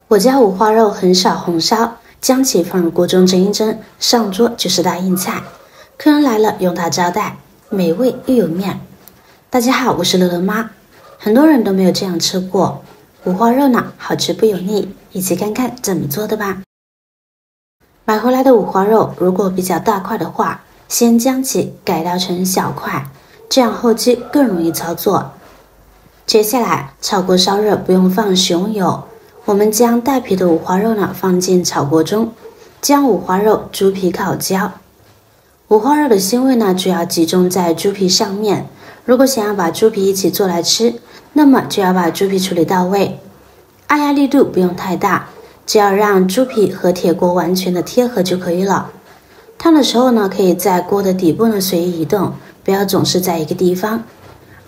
我家五花肉很少红烧，将其放入锅中蒸一蒸，上桌就是大硬菜。客人来了用它招待，美味又有面。大家好，我是乐乐妈。很多人都没有这样吃过五花肉呢，好吃不油腻，一起看看怎么做的吧。买回来的五花肉如果比较大块的话，先将其改刀成小块，这样后期更容易操作。接下来炒锅烧热，不用放食用油，我们将带皮的五花肉呢放进炒锅中，将五花肉、猪皮烤焦。五花肉的腥味呢主要集中在猪皮上面，如果想要把猪皮一起做来吃，那么就要把猪皮处理到位，按压力度不用太大，只要让猪皮和铁锅完全的贴合就可以了。烫的时候呢，可以在锅的底部呢随意移动，不要总是在一个地方。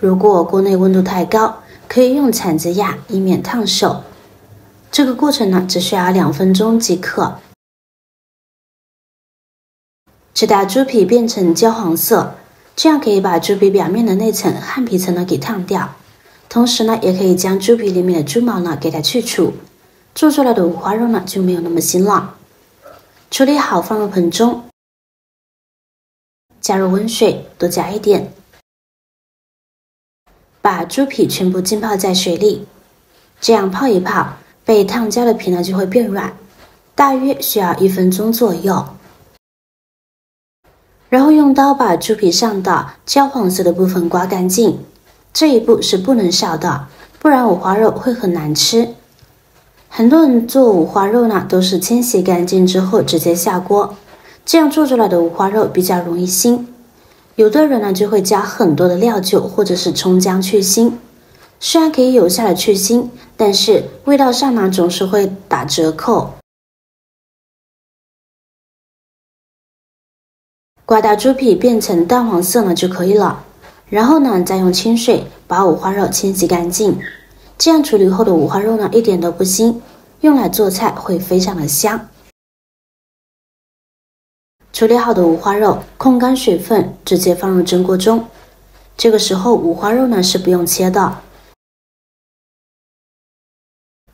如果锅内温度太高，可以用铲子压，以免烫手。这个过程呢只需要2分钟即可。直到猪皮变成焦黄色，这样可以把猪皮表面的那层汗皮层呢给烫掉，同时呢也可以将猪皮里面的猪毛呢给它去除，做出来的五花肉呢就没有那么腥了。处理好放入盆中，加入温水，多加一点，把猪皮全部浸泡在水里，这样泡一泡，被烫焦的皮呢就会变软，大约需要1分钟左右。然后用刀把猪皮上的焦黄色的部分刮干净，这一步是不能少的，不然五花肉会很难吃。很多人做五花肉呢都是清洗干净之后直接下锅，这样做出来的五花肉比较容易腥。有的人呢就会加很多的料酒或者是葱姜去腥，虽然可以有效的去腥，但是味道上呢总是会打折扣。刮到猪皮变成淡黄色呢就可以了，然后呢再用清水把五花肉清洗干净，这样处理后的五花肉呢一点都不腥，用来做菜会非常的香。处理好的五花肉控干水分，直接放入蒸锅中。这个时候五花肉呢是不用切的，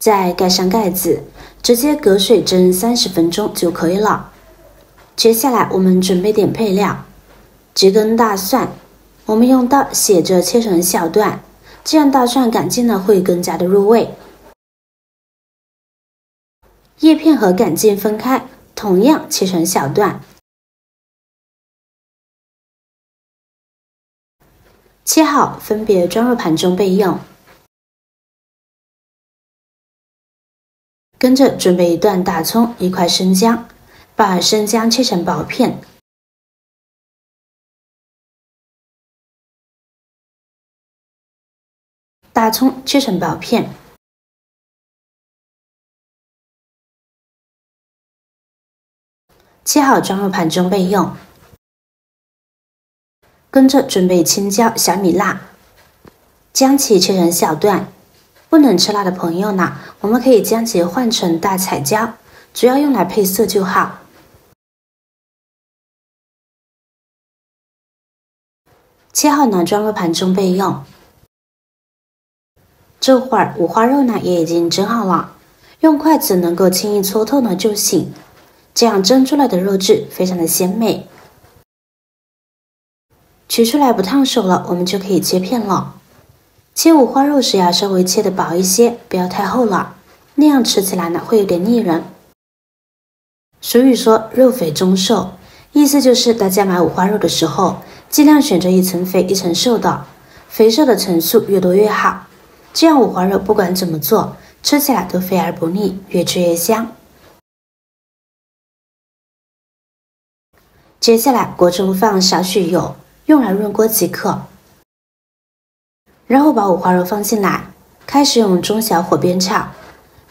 再盖上盖子，直接隔水蒸30分钟就可以了。接下来我们准备点配料，几根大蒜，我们用刀斜着切成小段，这样大蒜杆茎呢会更加的入味。叶片和杆茎分开，同样切成小段。切好，分别装入盘中备用。跟着准备一段大葱，1块生姜，把生姜切成薄片。大葱切成薄片。切好装入盘中备用。跟着准备青椒、小米辣，将其切成小段。不能吃辣的朋友呢，我们可以将其换成大彩椒，主要用来配色就好。切好呢装入盘中备用。这会儿五花肉呢也已经蒸好了，用筷子能够轻易搓透呢就行，这样蒸出来的肉质非常的鲜美。取出来不烫手了，我们就可以切片了。切五花肉时要稍微切的薄一些，不要太厚了，那样吃起来呢会有点腻人。俗语说肉肥中瘦，意思就是大家买五花肉的时候，尽量选择一层肥一层瘦的，肥瘦的层数越多越好，这样五花肉不管怎么做，吃起来都肥而不腻，越吃越香。接下来锅中放少许油，用来润锅即可。然后把五花肉放进来，开始用中小火煸炒，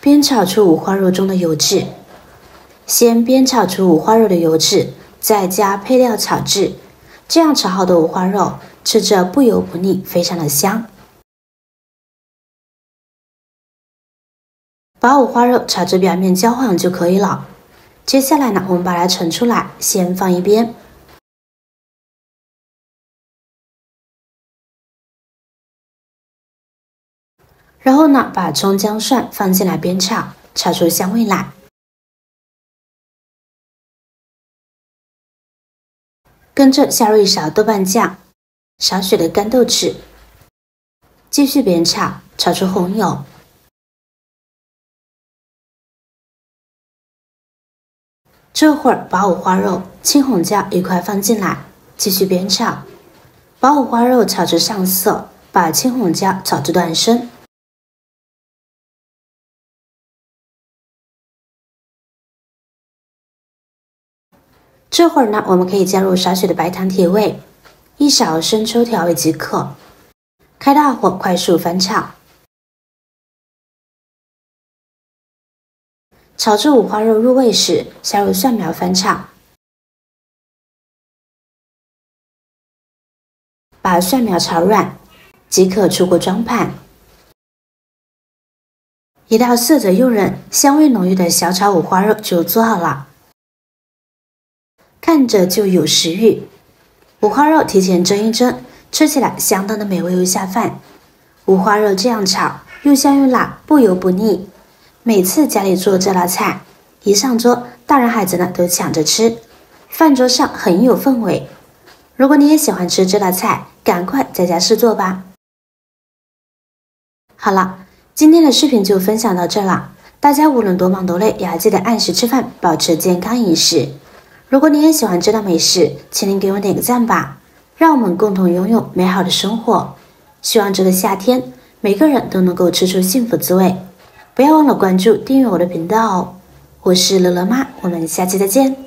煸炒出五花肉中的油脂。先煸炒出五花肉的油脂，再加配料炒制，这样炒好的五花肉吃着不油不腻，非常的香。把五花肉炒至表面焦黄就可以了。接下来呢，我们把它盛出来，先放一边。然后呢，把葱姜蒜放进来煸炒，炒出香味来。跟着下入一勺豆瓣酱，少许的干豆豉，继续煸炒，炒出红油。这会儿把五花肉、青红椒一块放进来，继续煸炒，把五花肉炒至上色，把青红椒炒至断生。这会儿呢，我们可以加入少许的白糖提味，一勺生抽调味即可。开大火快速翻炒，炒至五花肉入味时，下入蒜苗翻炒，把蒜苗炒软，即可出锅装盘。一道色泽诱人、香味浓郁的小炒五花肉就做好了，看着就有食欲。五花肉提前蒸一蒸，吃起来相当的美味又下饭。五花肉这样炒，又香又辣，不油不腻。每次家里做这道菜，一上桌，大人孩子呢都抢着吃，饭桌上很有氛围。如果你也喜欢吃这道菜，赶快在家试做吧。好了，今天的视频就分享到这了。大家无论多忙多累，也要记得按时吃饭，保持健康饮食。如果你也喜欢这道美食，请您给我点个赞吧，让我们共同拥有美好的生活。希望这个夏天，每个人都能够吃出幸福滋味。不要忘了关注、订阅我的频道哦。我是乐乐妈，我们下期再见。